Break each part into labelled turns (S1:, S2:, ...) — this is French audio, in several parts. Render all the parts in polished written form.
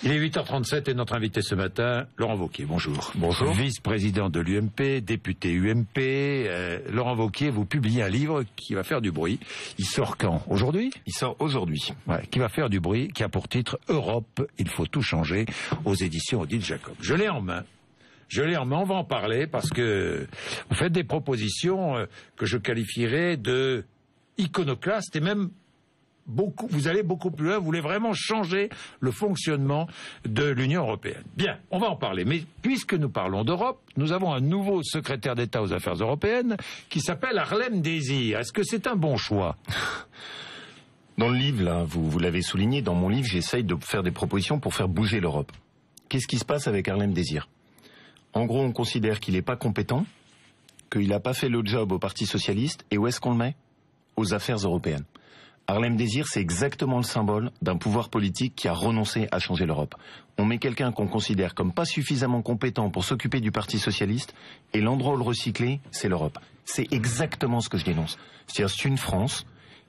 S1: Il est 8h37 et notre invité ce matin, Laurent Wauquiez. Bonjour.
S2: Bonjour.
S1: Vice-président de l'UMP, député UMP. Laurent Wauquiez, vous publiez un livre qui va faire du bruit. Il sort quand? Aujourd'hui?
S2: Il sort aujourd'hui.
S1: Ouais, qui va faire du bruit, qui a pour titre Europe, il faut tout changer, aux éditions Odile Jacob. Je l'ai en main. On va en parler parce que vous faites des propositions que je qualifierais de iconoclastes et même vous allez beaucoup plus loin, vous voulez vraiment changer le fonctionnement de l'Union européenne. Bien, on va en parler. Mais puisque nous parlons d'Europe, nous avons un nouveau secrétaire d'État aux affaires européennes qui s'appelle Harlem Désir. Est-ce que c'est un bon choix?
S2: Dans le livre, là, vous l'avez souligné, dans mon livre, j'essaye de faire des propositions pour faire bouger l'Europe. Qu'est-ce qui se passe avec Harlem Désir? En gros, on considère qu'il n'est pas compétent, qu'il n'a pas fait le job au Parti socialiste, et où est-ce qu'on le met? Aux affaires européennes. Harlem Désir, c'est exactement le symbole d'un pouvoir politique qui a renoncé à changer l'Europe. On met quelqu'un qu'on considère comme pas suffisamment compétent pour s'occuper du Parti socialiste, et l'endroit où le recycler, c'est l'Europe. C'est exactement ce que je dénonce. C'est-à-dire, c'est une France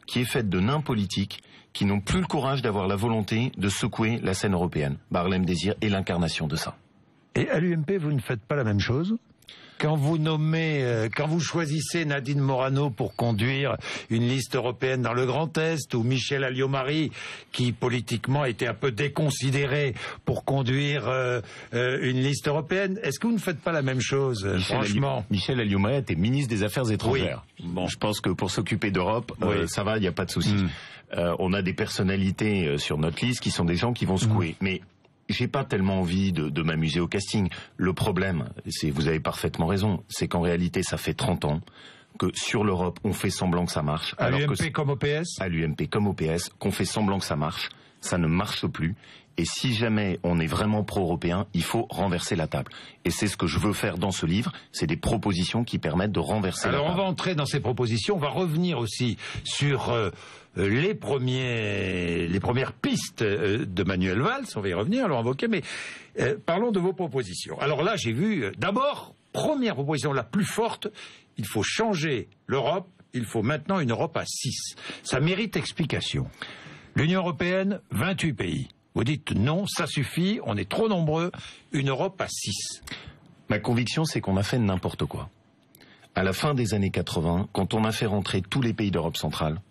S2: qui est faite de nains politiques qui n'ont plus le courage d'avoir la volonté de secouer la scène européenne. Harlem Désir est l'incarnation de ça.
S1: Et à l'UMP, vous ne faites pas la même chose? Quand vous choisissez Nadine Morano pour conduire une liste européenne dans le Grand Est, ou Michel Alliot-Marie, qui politiquement était un peu déconsidéré pour conduire une liste européenne, est-ce que vous ne faites pas la même chose, franchement?
S2: Michel Alliot-Marie était ministre des Affaires étrangères.
S1: Oui. Bon.
S2: Je pense que pour s'occuper d'Europe, ça va, il n'y a pas de souci. On a des personnalités sur notre liste qui sont des gens qui vont secouer. Mais j'ai pas tellement envie de m'amuser au casting. Le problème, vous avez parfaitement raison, c'est qu'en réalité, ça fait 30 ans que sur l'Europe, on fait semblant que ça marche.
S1: À l'UMP comme au PS?
S2: À l'UMP comme au PS, qu'on fait semblant que ça marche. Ça ne marche plus. Et si jamais on est vraiment pro-européen, il faut renverser la table. Et c'est ce que je veux faire dans ce livre. C'est des propositions qui permettent de renverser la table.
S1: Alors on va entrer dans ces propositions. On va revenir aussi sur les premières pistes de Manuel Valls. On va y revenir, Laurent Wauquiez. Mais parlons de vos propositions. Alors là, j'ai vu, d'abord, première proposition la plus forte, il faut changer l'Europe. Il faut maintenant une Europe à 6. Ça mérite explication. L'Union européenne, 28 pays. Vous dites non, ça suffit, on est trop nombreux, une Europe à 6.
S2: Ma conviction, c'est qu'on a fait n'importe quoi. À la fin des années 80, quand on a fait rentrer tous les pays d'Europe centrale,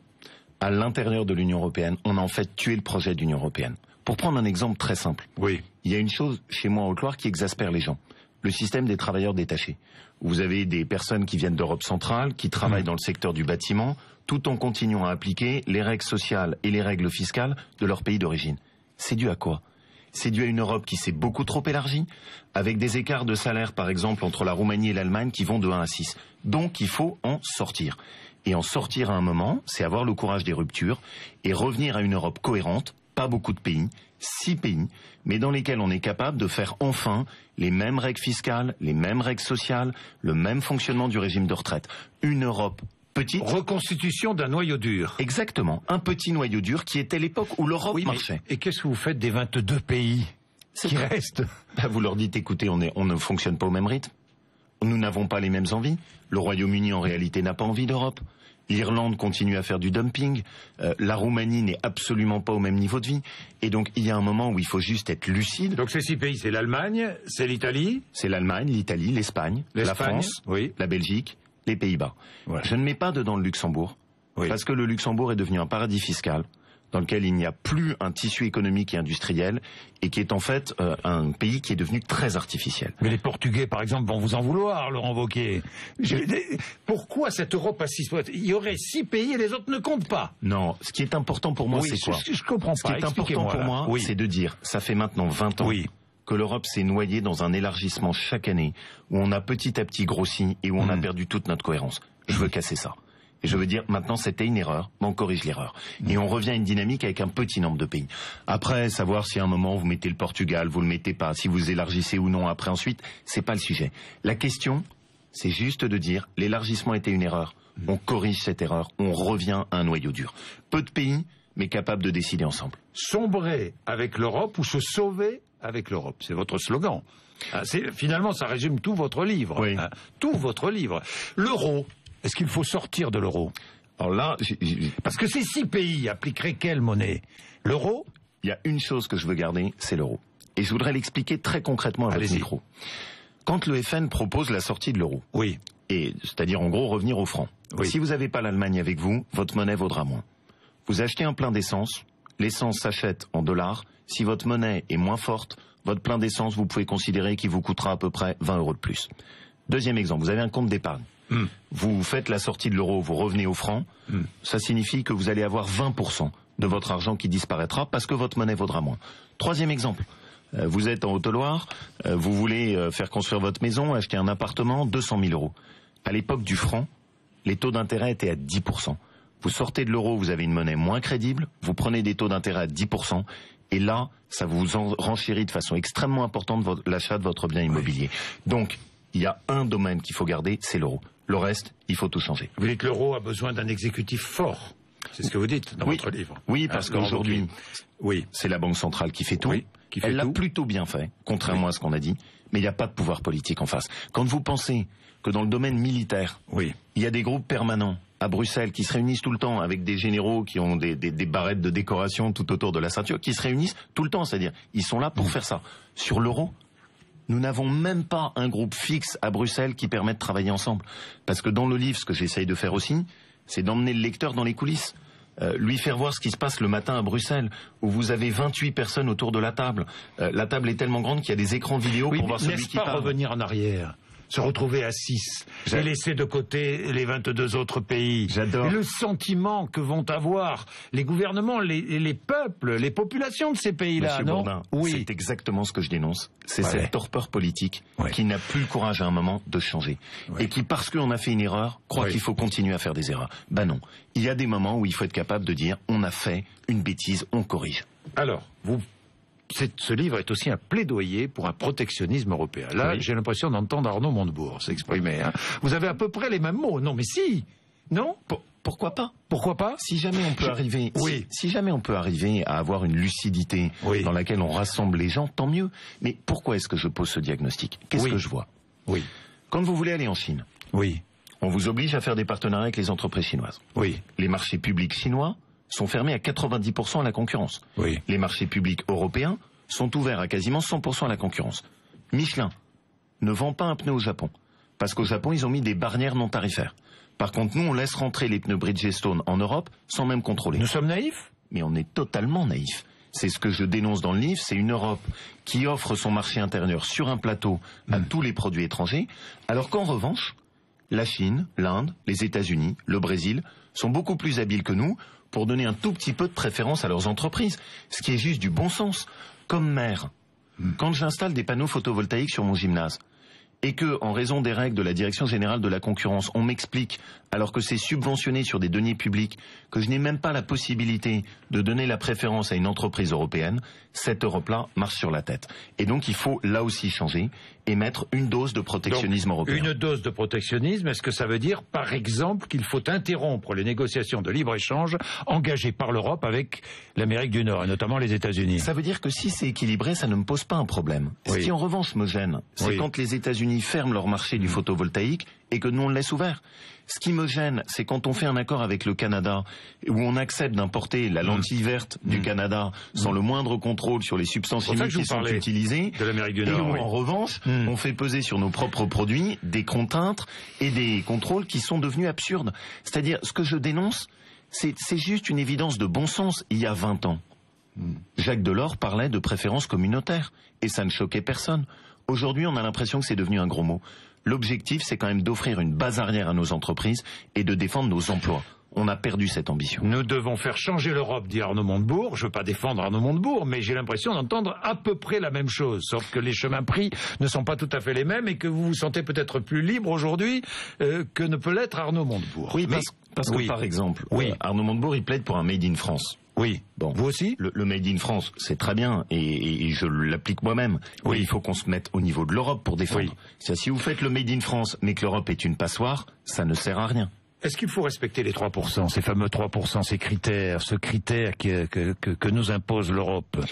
S2: à l'intérieur de l'Union européenne, on a en fait tué le projet d'Union européenne. Pour prendre un exemple très simple,
S1: oui.
S2: Il y a une chose chez moi en Haute-Loire qui exaspère les gens. Le système des travailleurs détachés. Vous avez des personnes qui viennent d'Europe centrale, qui travaillent dans le secteur du bâtiment, tout en continuant à appliquer les règles sociales et les règles fiscales de leur pays d'origine. C'est dû à quoi? C'est dû à une Europe qui s'est beaucoup trop élargie, avec des écarts de salaire, par exemple, entre la Roumanie et l'Allemagne qui vont de 1 à 6. Donc, il faut en sortir. Et en sortir à un moment, c'est avoir le courage des ruptures et revenir à une Europe cohérente, pas beaucoup de pays, 6 pays, mais dans lesquels on est capable de faire enfin les mêmes règles fiscales, les mêmes règles sociales, le même fonctionnement du régime de retraite. Une Europe petite.
S1: Reconstitution d'un noyau dur.
S2: Exactement. Un petit noyau dur qui était l'époque où l'Europe marchait.
S1: Et qu'est-ce que vous faites des 22 pays qui restent?
S2: Vous leur dites, écoutez, on ne fonctionne pas au même rythme. Nous n'avons pas les mêmes envies. Le Royaume-Uni, en réalité, n'a pas envie d'Europe. L'Irlande continue à faire du dumping. La Roumanie n'est absolument pas au même niveau de vie. Et donc, il y a un moment où il faut juste être lucide.
S1: Donc, ces 6 pays, c'est l'Allemagne, c'est l'Italie?
S2: C'est l'Allemagne, l'Italie, l'Espagne, la France, la Belgique, les Pays-Bas. Voilà. Je ne mets pas dedans le Luxembourg, parce que le Luxembourg est devenu un paradis fiscal dans lequel il n'y a plus un tissu économique et industriel et qui est en fait un pays qui est devenu très artificiel.
S1: Mais les Portugais, par exemple, vont vous en vouloir, Laurent Wauquiez. Pourquoi cette Europe à 6? Il y aurait 6 pays et les autres ne comptent pas.
S2: Non, ce qui est important pour moi, c'est quoi?
S1: Je comprends pas.
S2: Ce qui est important pour moi, c'est de dire, ça fait maintenant 20 ans que l'Europe s'est noyée dans un élargissement chaque année, où on a petit à petit grossi et où on a perdu toute notre cohérence. Je veux casser ça. Et je veux dire, maintenant, c'était une erreur, mais on corrige l'erreur. Et on revient à une dynamique avec un petit nombre de pays. Après, savoir si à un moment vous mettez le Portugal, vous le mettez pas, si vous élargissez ou non après ensuite, c'est pas le sujet. La question, c'est juste de dire, l'élargissement était une erreur. On corrige cette erreur, on revient à un noyau dur. Peu de pays, mais capables de décider ensemble.
S1: Sombrer avec l'Europe ou se sauver avec l'Europe, c'est votre slogan. Finalement, ça résume tout votre livre.
S2: Oui.
S1: Tout votre livre. L'euro. Est-ce qu'il faut sortir de l'euro?
S2: Alors là,
S1: parce que ces 6 pays appliqueraient quelle monnaie? L'euro?
S2: Il y a une chose que je veux garder, c'est l'euro. Et je voudrais l'expliquer très concrètement à votre micro. Quand le FN propose la sortie de l'euro,
S1: oui,
S2: et c'est-à-dire en gros revenir au franc, oui. Si vous n'avez pas l'Allemagne avec vous, votre monnaie vaudra moins. Vous achetez un plein d'essence, l'essence s'achète en dollars. Si votre monnaie est moins forte, votre plein d'essence, vous pouvez considérer qu'il vous coûtera à peu près 20 € de plus. Deuxième exemple, vous avez un compte d'épargne. Vous faites la sortie de l'euro, vous revenez au franc. Ça signifie que vous allez avoir 20% de votre argent qui disparaîtra parce que votre monnaie vaudra moins. Troisième exemple. Vous êtes en Haute-Loire, vous voulez faire construire votre maison, acheter un appartement, 200 000 €. À l'époque du franc, les taux d'intérêt étaient à 10%. Vous sortez de l'euro, vous avez une monnaie moins crédible, vous prenez des taux d'intérêt à 10%, et là, ça vous renchérit de façon extrêmement importante l'achat de votre bien immobilier. Donc, il y a un domaine qu'il faut garder, c'est l'euro. Le reste, il faut tout changer.
S1: Vous dites que l'euro a besoin d'un exécutif fort. C'est ce que vous dites dans votre livre.
S2: Oui, parce qu'aujourd'hui, c'est la Banque centrale qui fait tout. Oui, elle l'a plutôt bien fait, contrairement à ce qu'on a dit, mais il n'y a pas de pouvoir politique en face. Quand vous pensez que dans le domaine militaire, il y a des groupes permanents à Bruxelles qui se réunissent tout le temps avec des généraux qui ont des barrettes de décoration tout autour de la ceinture, qui se réunissent tout le temps, c'est-à-dire ils sont là pour faire ça. Sur l'euro, nous n'avons même pas un groupe fixe à Bruxelles qui permet de travailler ensemble. Parce que dans le livre, ce que j'essaye de faire aussi, c'est d'emmener le lecteur dans les coulisses. Lui faire voir ce qui se passe le matin à Bruxelles, où vous avez 28 personnes autour de la table. La table est tellement grande qu'il y a des écrans vidéo pour voir celui qui parle.
S1: N'est-ce pas revenir en arrière, se retrouver à 6 et laisser de côté les 22 autres pays.
S2: J'adore.
S1: Et le sentiment que vont avoir les gouvernements, les peuples, les populations de ces pays-là, non ?
S2: Bourdin, c'est exactement ce que je dénonce. C'est cette torpeur politique qui n'a plus le courage à un moment de changer. Et qui, parce qu'on a fait une erreur, croit qu'il faut continuer à faire des erreurs. Ben non. Il y a des moments où il faut être capable de dire on a fait une bêtise, on corrige.
S1: Alors, ce livre est aussi un plaidoyer pour un protectionnisme européen. Là, j'ai l'impression d'entendre Arnaud Montebourg s'exprimer. Hein. Vous avez à peu près les mêmes mots. Non, mais si. Non ?
S2: Pourquoi pas ?
S1: Pourquoi pas ?
S2: Si jamais on peut arriver, si jamais on peut arriver à avoir une lucidité dans laquelle on rassemble les gens, tant mieux. Mais pourquoi est-ce que je pose ce diagnostic ? Qu'est-ce que je vois ? Quand vous voulez aller en Chine, on vous oblige à faire des partenariats avec les entreprises chinoises. Les marchés publics chinois sont fermés à 90% à la concurrence. Les marchés publics européens sont ouverts à quasiment 100% à la concurrence. Michelin ne vend pas un pneu au Japon, parce qu'au Japon, ils ont mis des barrières non tarifaires. Par contre, nous, on laisse rentrer les pneus Bridgestone en Europe sans même contrôler.
S1: Nous sommes naïfs ?
S2: Mais on est totalement naïfs. C'est ce que je dénonce dans le livre, c'est une Europe qui offre son marché intérieur sur un plateau à tous les produits étrangers, alors qu'en revanche, la Chine, l'Inde, les États-Unis, le Brésil sont beaucoup plus habiles que nous pour donner un tout petit peu de préférence à leurs entreprises, ce qui est juste du bon sens. Comme maire, quand j'installe des panneaux photovoltaïques sur mon gymnase, et que, en raison des règles de la Direction Générale de la Concurrence, on m'explique, alors que c'est subventionné sur des deniers publics, que je n'ai même pas la possibilité de donner la préférence à une entreprise européenne, cette Europe-là marche sur la tête. Et donc il faut là aussi changer et mettre une dose de protectionnisme européen.
S1: Une dose de protectionnisme, est-ce que ça veut dire, par exemple, qu'il faut interrompre les négociations de libre-échange engagées par l'Europe avec l'Amérique du Nord, et notamment les États-Unis ?
S2: Ça veut dire que si c'est équilibré, ça ne me pose pas un problème. Ce qui en revanche me gêne, c'est quand les États-Unis ferment leur marché du photovoltaïque et que nous on le laisse ouvert. Ce qui me gêne, c'est quand on fait un accord avec le Canada où on accepte d'importer la lentille verte du Canada sans le moindre contrôle sur les substances chimiques qui sont utilisées,
S1: de l'Amérique du Nord,
S2: et où en revanche on fait peser sur nos propres produits des contraintes et des contrôles qui sont devenus absurdes. C'est-à-dire, ce que je dénonce, c'est juste une évidence de bon sens. Il y a 20 ans, Jacques Delors parlait de préférence communautaire et ça ne choquait personne. Aujourd'hui, on a l'impression que c'est devenu un gros mot. L'objectif, c'est quand même d'offrir une base arrière à nos entreprises et de défendre nos emplois. On a perdu cette ambition.
S1: Nous devons faire changer l'Europe, dit Arnaud Montebourg. Je ne veux pas défendre Arnaud Montebourg, mais j'ai l'impression d'entendre à peu près la même chose, sauf que les chemins pris ne sont pas tout à fait les mêmes et que vous vous sentez peut-être plus libre aujourd'hui que ne peut l'être Arnaud Montebourg.
S2: Oui, parce que par exemple, Arnaud Montebourg, il plaide pour un Made in France.
S1: Oui.
S2: Bon.
S1: Vous aussi ?
S2: Le Made in France, c'est très bien, et je l'applique moi-même. Oui. Il faut qu'on se mette au niveau de l'Europe pour défendre. C'est-à-dire, si vous faites le Made in France, mais que l'Europe est une passoire, ça ne sert à rien.
S1: Est-ce qu'il faut respecter les 3%, ces fameux 3%, ces critères, ce critère que nous impose l'Europe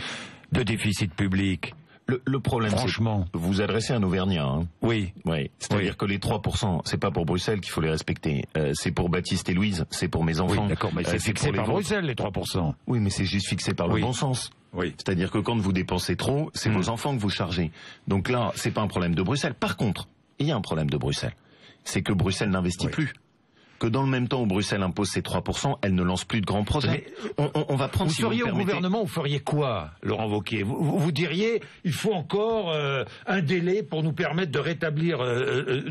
S1: de déficit public,
S2: Le problème,
S1: franchement,
S2: vous adressez un Auvergnat. Hein.
S1: Oui.
S2: C'est-à-dire que les 3%, c'est pas pour Bruxelles qu'il faut les respecter. C'est pour Baptiste et Louise, c'est pour mes enfants.
S1: Oui, d'accord, mais c'est fixé par Bruxelles, les 3%.
S2: Oui, mais c'est juste fixé par le bon sens.
S1: Oui.
S2: C'est-à-dire que quand vous dépensez trop, c'est vos enfants que vous chargez. Donc là, c'est pas un problème de Bruxelles. Par contre, il y a un problème de Bruxelles. C'est que Bruxelles n'investit plus. Que dans le même temps où Bruxelles impose ses 3%, elle ne lance plus de grands projets. On va prendre.
S1: Vous seriez au gouvernement, vous feriez quoi, Laurent Wauquiez? Vous diriez, il faut encore un délai pour nous permettre de rétablir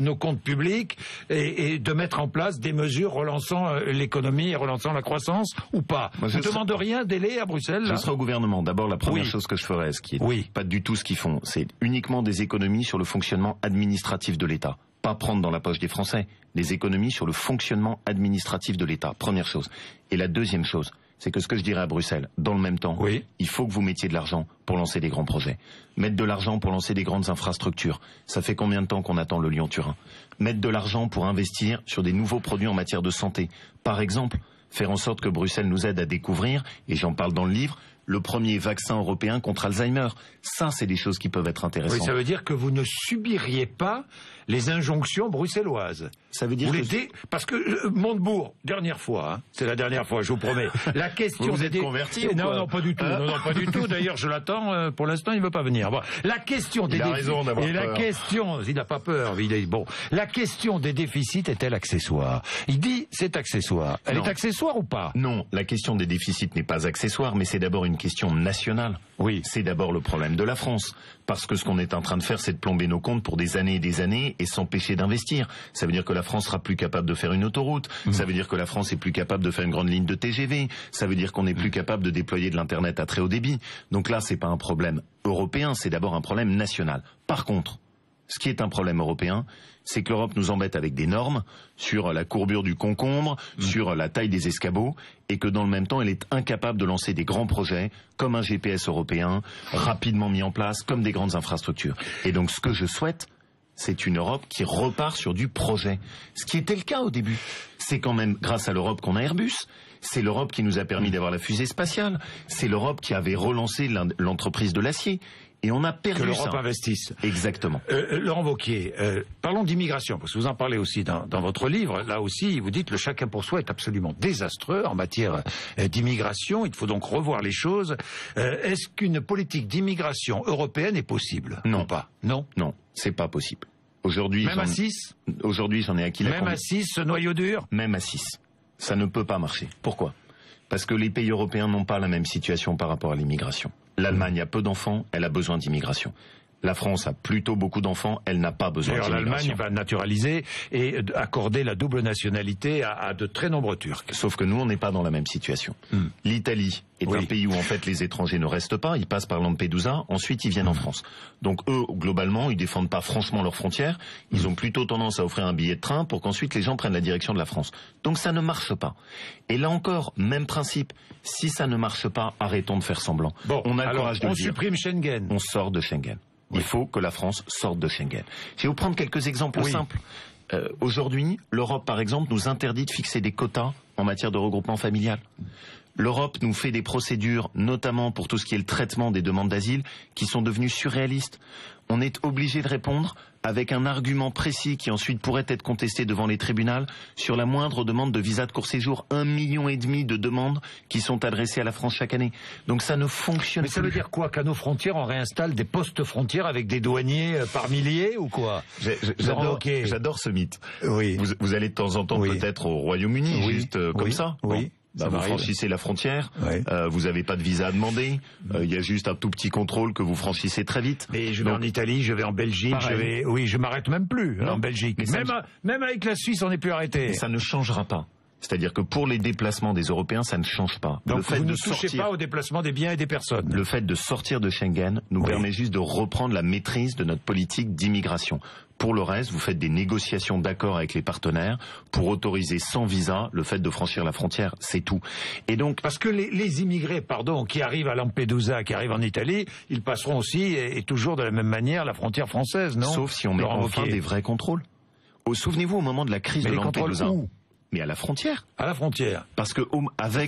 S1: nos comptes publics et de mettre en place des mesures relançant l'économie et relançant la croissance, ou pas? Vous ne demanderiez un délai à Bruxelles, là?
S2: Je serai au gouvernement. D'abord, la première chose que je ferais, ce qui est pas du tout ce qu'ils font, c'est uniquement des économies sur le fonctionnement administratif de l'État. Pas prendre dans la poche des Français, des économies sur le fonctionnement administratif de l'État, première chose. Et la deuxième chose, c'est que ce que je dirais à Bruxelles, dans le même temps, il faut que vous mettiez de l'argent pour lancer des grands projets. Mettre de l'argent pour lancer des grandes infrastructures, ça fait combien de temps qu'on attend le Lyon-Turin? Mettre de l'argent pour investir sur des nouveaux produits en matière de santé. Par exemple, faire en sorte que Bruxelles nous aide à découvrir, et j'en parle dans le livre, le premier vaccin européen contre Alzheimer. Ça, c'est des choses qui peuvent être intéressantes.
S1: Oui, ça veut dire que vous ne subiriez pas les injonctions bruxelloises.
S2: Ça veut dire
S1: parce que Montebourg, dernière fois, hein, c'est la dernière fois, je vous promets. La question
S2: vous êtes converti ou quoi?
S1: Non, pas du tout. Non, pas du tout. D'ailleurs, je l'attends. Pour l'instant, il ne veut pas venir. Bon, la question des déficits. Il n'a pas peur. La question des déficits est-elle accessoire? Il dit c'est accessoire. Elle est accessoire ou pas?
S2: Non, la question des déficits n'est pas accessoire, mais c'est d'abord une question nationale.
S1: Oui.
S2: C'est d'abord le problème de la France. Parce que ce qu'on est en train de faire, c'est de plomber nos comptes pour des années et des années et s'empêcher d'investir. Ça veut dire que la France sera plus capable de faire une autoroute. Ça veut dire que la France est plus capable de faire une grande ligne de TGV. Ça veut dire qu'on est plus capable de déployer de l'Internet à très haut débit. Donc là, c'est pas un problème européen, c'est d'abord un problème national. Par contre, ce qui est un problème européen, c'est que l'Europe nous embête avec des normes sur la courbure du concombre, sur la taille des escabeaux, et que dans le même temps, elle est incapable de lancer des grands projets, comme un GPS européen, rapidement mis en place, comme des grandes infrastructures. Et donc ce que je souhaite, c'est une Europe qui repart sur du projet. Ce qui était le cas au début. C'est quand même grâce à l'Europe qu'on a Airbus. C'est l'Europe qui nous a permis d'avoir la fusée spatiale. C'est l'Europe qui avait relancé l'entreprise de l'acier. Et on a perdu
S1: que l'Europe investisse.
S2: Exactement.
S1: Laurent Wauquiez, parlons d'immigration, parce que vous en parlez aussi dans votre livre. Là aussi, vous dites le chacun pour soi est absolument désastreux en matière d'immigration. Il faut donc revoir les choses. Est-ce qu'une politique d'immigration européenne est possible?
S2: Non.
S1: Pas. Non,
S2: c'est pas possible. Aujourd'hui,
S1: même à 6?
S2: Aujourd'hui, j'en ai acquis la
S1: conviction. Même à 6, ce noyau dur?
S2: Même à 6. Ça ne peut pas marcher. Pourquoi? Parce que les pays européens n'ont pas la même situation par rapport à l'immigration. L'Allemagne a peu d'enfants, elle a besoin d'immigration. La France a plutôt beaucoup d'enfants, elle n'a pas besoin d'immigration.
S1: L'Allemagne va naturaliser et accorder la double nationalité à de très nombreux Turcs.
S2: Sauf que nous, on n'est pas dans la même situation. L'Italie est un pays où en fait les étrangers ne restent pas, ils passent par Lampedusa, ensuite ils viennent en France. Donc eux, globalement, ils défendent pas franchement leurs frontières, ils ont plutôt tendance à offrir un billet de train pour qu'ensuite les gens prennent la direction de la France. Donc ça ne marche pas. Et là encore, même principe, si ça ne marche pas, arrêtons de faire semblant.
S1: Bon,
S2: on a le courage de le dire.
S1: On supprime Schengen.
S2: On sort de Schengen. Il faut que la France sorte de Schengen. Je vais vous prendre quelques exemples simples. Aujourd'hui, l'Europe, par exemple, nous interdit de fixer des quotas en matière de regroupement familial. L'Europe nous fait des procédures, notamment pour tout ce qui est le traitement des demandes d'asile, qui sont devenues surréalistes. On est obligé de répondre avec un argument précis qui ensuite pourrait être contesté devant les tribunaux sur la moindre demande de visa de court séjour. 1,5 million de demandes qui sont adressées à la France chaque année. Donc ça ne fonctionne plus.
S1: Mais ça veut dire quoi? Qu'à nos frontières, on réinstalle des postes frontières avec des douaniers par milliers ou quoi?
S2: J'adore ce mythe.
S1: Oui.
S2: Vous allez de temps en temps peut-être au Royaume-Uni, juste comme ça.
S1: Oui.
S2: Vous franchissez la frontière, vous n'avez pas de visa à demander, il y a juste un tout petit contrôle que vous franchissez très vite.
S1: Mais je vais en Italie, je vais en Belgique, je m'arrête même plus en Belgique. Même avec la Suisse, on n'est plus arrêté.
S2: Mais ça ne changera pas. C'est-à-dire que pour les déplacements des Européens, ça ne change pas.
S1: Donc vous ne touchez pas au déplacement des biens et des personnes.
S2: Le fait de sortir de Schengen nous permet juste de reprendre la maîtrise de notre politique d'immigration. Pour le reste, vous faites des négociations d'accord avec les partenaires pour autoriser sans visa le fait de franchir la frontière, c'est tout. Et donc,
S1: parce que les immigrés, qui arrivent à Lampedusa, qui arrivent en Italie, ils passeront aussi et toujours de la même manière la frontière française, non?
S2: Sauf si on met enfin des vrais contrôles. Souvenez-vous au moment de la crise de Lampedusa. Mais à la frontière.
S1: À la frontière.
S2: Parce que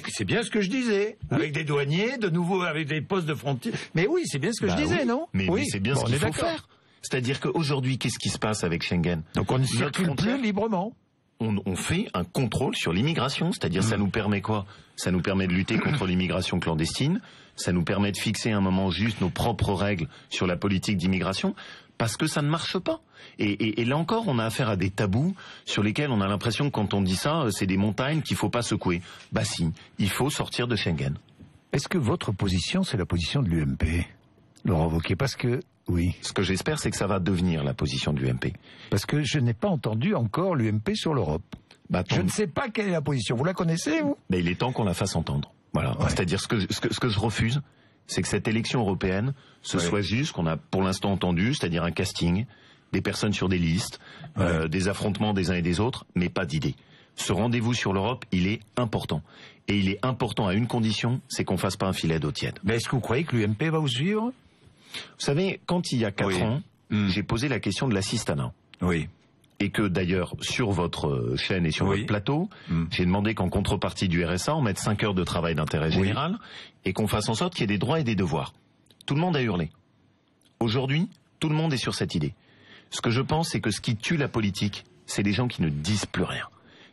S1: C'est bien ce que je disais. Oui. Avec des douaniers, de nouveau avec des postes de frontière. Mais oui, c'est bien ce que je disais, non?
S2: Mais c'est bien ce qu'il faut faire. C'est-à-dire qu'aujourd'hui, qu'est-ce qui se passe avec Schengen?
S1: Donc on ne circule plus librement.
S2: On fait un contrôle sur l'immigration, c'est-à-dire ça nous permet quoi? Ça nous permet de lutter contre l'immigration clandestine, ça nous permet de fixer à un moment juste nos propres règles sur la politique d'immigration, parce que ça ne marche pas. Et là encore, on a affaire à des tabous sur lesquels on a l'impression que quand on dit ça, c'est des montagnes qu'il faut pas secouer. Bah si, il faut sortir de Schengen.
S3: Est-ce que votre position, c'est la position de l'UMP, Laurent Wauquiez? Parce que... Oui.
S2: Ce que j'espère, c'est que ça va devenir la position de l'UMP.
S3: Parce que je n'ai pas entendu encore l'UMP sur l'Europe. Je ne sais pas quelle est la position. Vous la connaissez, vous?
S2: Mais il est temps qu'on la fasse entendre. Voilà. Ouais. C'est-à-dire ce que je refuse, c'est que cette élection européenne, soit juste qu'on a pour l'instant entendu, c'est-à-dire un casting, des personnes sur des listes, des affrontements des uns et des autres, mais pas d'idées. Ce rendez-vous sur l'Europe, il est important. Et il est important à une condition, c'est qu'on fasse pas un filet d'eau tiède.
S3: Mais est-ce que vous croyez que l'UMP va vous suivre?
S2: Vous savez, quand il y a 4 ans, j'ai posé la question de l'assistanat.
S3: Oui.
S2: Et que d'ailleurs, sur votre chaîne et sur votre plateau, j'ai demandé qu'en contrepartie du RSA, on mette 5 heures de travail d'intérêt général et qu'on fasse en sorte qu'il y ait des droits et des devoirs. Tout le monde a hurlé. Aujourd'hui, tout le monde est sur cette idée. Ce que je pense, c'est que ce qui tue la politique, c'est les gens qui ne disent plus rien,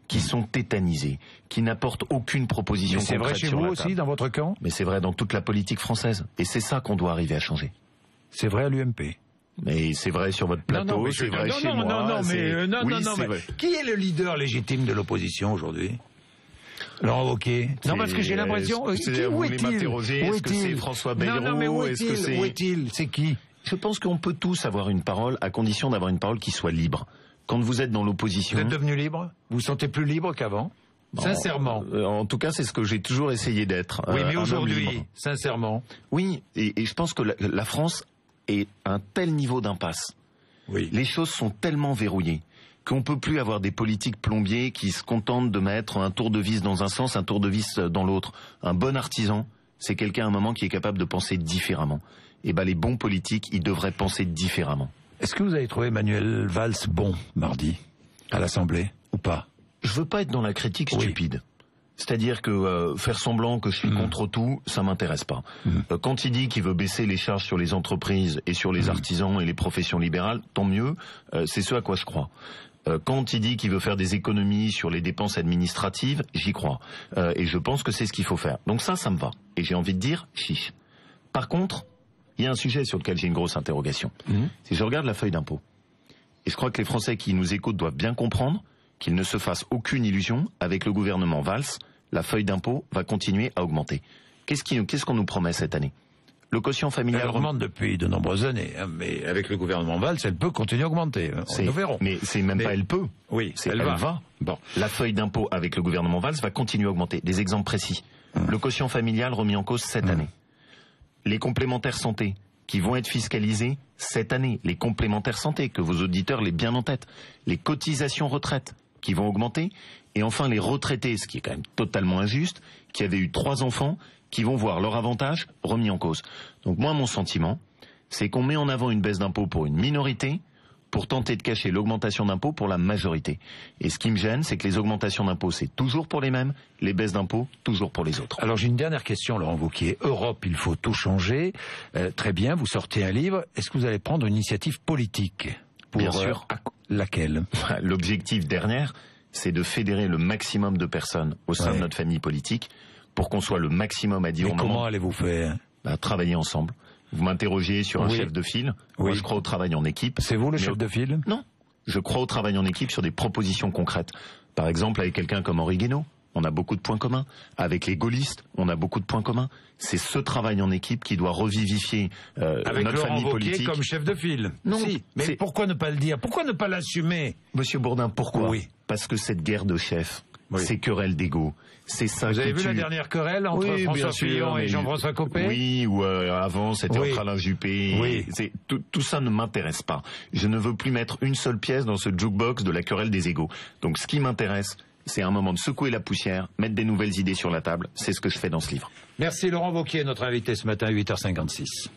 S2: qui sont tétanisés, qui n'apportent aucune proposition concrète sur la table.
S3: C'est vrai chez vous aussi, dans votre camp?
S2: Mais c'est vrai dans toute la politique française. Et c'est ça qu'on doit arriver à changer.
S3: C'est vrai à l'UMP.
S2: Mais c'est vrai sur votre plateau, c'est vrai chez moi.
S1: Mais qui est le leader légitime de l'opposition aujourd'hui? Laurent Wauquiez.
S3: Non, parce que j'ai l'impression...
S2: Où est-il? Est-ce que c'est François Bayrou?
S3: Non, mais où est-il? C'est qui?
S2: Je pense qu'on peut tous avoir une parole, à condition d'avoir une parole qui soit libre. Quand vous êtes dans l'opposition...
S1: Vous êtes devenu libre? Vous vous sentez plus libre qu'avant? Sincèrement.
S2: En tout cas, c'est ce que j'ai toujours essayé d'être.
S1: Oui, mais aujourd'hui, sincèrement.
S2: Oui, et je pense que la France est à un tel niveau d'impasse.
S1: Oui.
S2: Les choses sont tellement verrouillées qu'on peut plus avoir des politiques plombiers qui se contentent de mettre un tour de vis dans un sens, un tour de vis dans l'autre. Un bon artisan, c'est quelqu'un à un moment qui est capable de penser différemment. Et ben les bons politiques, ils devraient penser différemment.
S3: Est-ce que vous avez trouvé Manuel Valls bon mardi à l'Assemblée ou pas?
S2: Je veux pas être dans la critique stupide. C'est-à-dire que faire semblant que je suis contre tout, ça m'intéresse pas. Quand il dit qu'il veut baisser les charges sur les entreprises et sur les artisans et les professions libérales, tant mieux, c'est ce à quoi je crois. Quand il dit qu'il veut faire des économies sur les dépenses administratives, j'y crois. Et je pense que c'est ce qu'il faut faire. Donc ça me va. Et j'ai envie de dire, chiche. Par contre, il y a un sujet sur lequel j'ai une grosse interrogation. Si je regarde la feuille d'impôt, et je crois que les Français qui nous écoutent doivent bien comprendre qu'il ne se fasse aucune illusion, avec le gouvernement Valls, la feuille d'impôt va continuer à augmenter. Qu'est-ce qu'on nous promet cette année? Le quotient familial...
S1: Elle augmente depuis de nombreuses années, hein, mais avec le gouvernement Valls, elle peut continuer à augmenter. Nous verrons.
S2: Mais c'est même pas elle peut.
S1: Oui,
S2: elle va.
S1: Bon.
S2: La feuille d'impôt avec le gouvernement Valls va continuer à augmenter. Des exemples précis. Le quotient familial remis en cause cette année. Les complémentaires santé qui vont être fiscalisés cette année. Les complémentaires santé, que vos auditeurs l'aient bien en tête. Les cotisations retraite qui vont augmenter. Et enfin les retraités, ce qui est quand même totalement injuste, qui avaient eu 3 enfants, qui vont voir leur avantage remis en cause. Donc moi, mon sentiment, c'est qu'on met en avant une baisse d'impôt pour une minorité pour tenter de cacher l'augmentation d'impôt pour la majorité. Et ce qui me gêne, c'est que les augmentations d'impôt, c'est toujours pour les mêmes, les baisses d'impôt, toujours pour les autres.
S3: Alors j'ai une dernière question, Laurent Wauquiez. Europe, il faut tout changer. Très bien, vous sortez un livre. Est-ce que vous allez prendre une initiative politique pour,
S2: Bien sûr.
S3: Laquelle?
S2: L'objectif dernier, c'est de fédérer le maximum de personnes au sein de notre famille politique pour qu'on soit le maximum à dire au moment...
S3: Comment allez-vous faire?
S2: Travailler ensemble. Vous m'interrogez sur un chef de file. Moi, je crois au travail en équipe.
S3: C'est vous le chef de file?
S2: Non. Je crois au travail en équipe sur des propositions concrètes. Par exemple, avec quelqu'un comme Henri Guénaud, on a beaucoup de points communs. Avec les gaullistes, on a beaucoup de points communs. C'est ce travail en équipe qui doit revivifier notre famille politique.
S1: Comme chef de file.
S2: Non.
S1: Si. Mais pourquoi ne pas le dire? Pourquoi ne pas l'assumer?
S2: Monsieur Bourdin, pourquoi?
S1: Oui.
S2: Parce que cette guerre de chefs, ces querelles d'ego, c'est ça.
S1: Vous avez vu la dernière querelle entre François Fillon et Jean-François Copé?
S2: Oui, ou avant c'était entre Alain Juppé.
S1: Oui.
S2: Tout ça ne m'intéresse pas. Je ne veux plus mettre une seule pièce dans ce jukebox de la querelle des égos. Donc ce qui m'intéresse, c'est un moment de secouer la poussière, mettre des nouvelles idées sur la table. C'est ce que je fais dans ce livre.
S1: Merci Laurent Wauquiez, notre invité ce matin à 8h56.